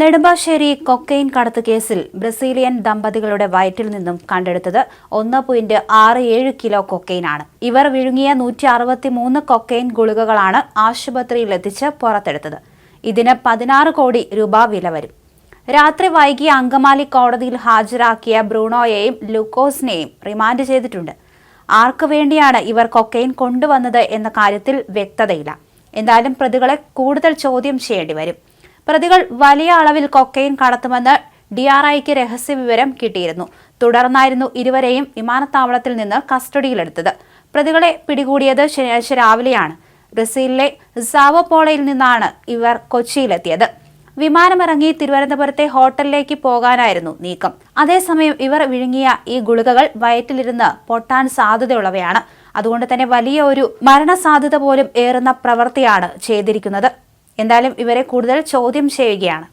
Nedumbassery cocaine കടത്ത് കേസിൽ Brazilian ദമ്പതികളുടെ വയറ്റിൽ നിന്നും കണ്ടെടുത്തത് 1.67 കിലോ കൊക്കൈനാണ്. ഇവർ വിഴുങ്ങിയ 163 കൊക്കൈൻ ഗുളികകളാണ് ആശുപത്രിയിലെത്തിച്ച് പുറത്തെടുത്തത്. ഇതിന് 16 കോടി രൂപ വില വരും. രാത്രി വൈകി അങ്കമാലി കോടതിയിൽ ഹാജരാക്കിയ ബ്രൂണോയെയും ലൂക്കോസിനെയും റിമാൻഡ് ചെയ്തിട്ടുണ്ട്. ആർക്കു വേണ്ടിയാണ് ഇവർ കൊക്കൈൻ കൊണ്ടുവന്നത് എന്ന കാര്യത്തിൽ വ്യക്തതയില്ല. എന്തായാലും പ്രതികളെ കൂടുതൽ ചോദ്യം ചെയ്യേണ്ടി വരും. പ്രതികൾ വലിയ അളവിൽ കൊക്കൈൻ കടത്തുമെന്ന് DRIക്ക് രഹസ്യവിവരം കിട്ടിയിരുന്നു. തുടർന്നായിരുന്നു ഇരുവരെയും വിമാനത്താവളത്തിൽ നിന്ന് കസ്റ്റഡിയിലെടുത്തത്. പ്രതികളെ പിടികൂടിയത് ശനിയാഴ്ച രാവിലെയാണ്. ബ്രസീലിലെ സാവോ പോളോയിൽ നിന്നാണ് ഇവർ കൊച്ചിയിലെത്തിയത്. വിമാനമിറങ്ങി തിരുവനന്തപുരത്തെ ഹോട്ടലിലേക്ക് പോകാനായിരുന്നു നീക്കം. അതേസമയം ഇവർ വിഴുങ്ങിയ ഈ ഗുളികകൾ വയറ്റിലിരുന്ന് പൊട്ടാൻ സാധ്യതയുള്ളവയാണ്. അതുകൊണ്ട് തന്നെ വലിയ ഒരു മരണസാധ്യത പോലും ഏറുന്ന പ്രവൃത്തിയാണ് ചെയ്തിരിക്കുന്നത്. എന്തായാലും ഇവരെ കൂടുതൽ ചോദ്യം ചെയ്യുകയാണ്.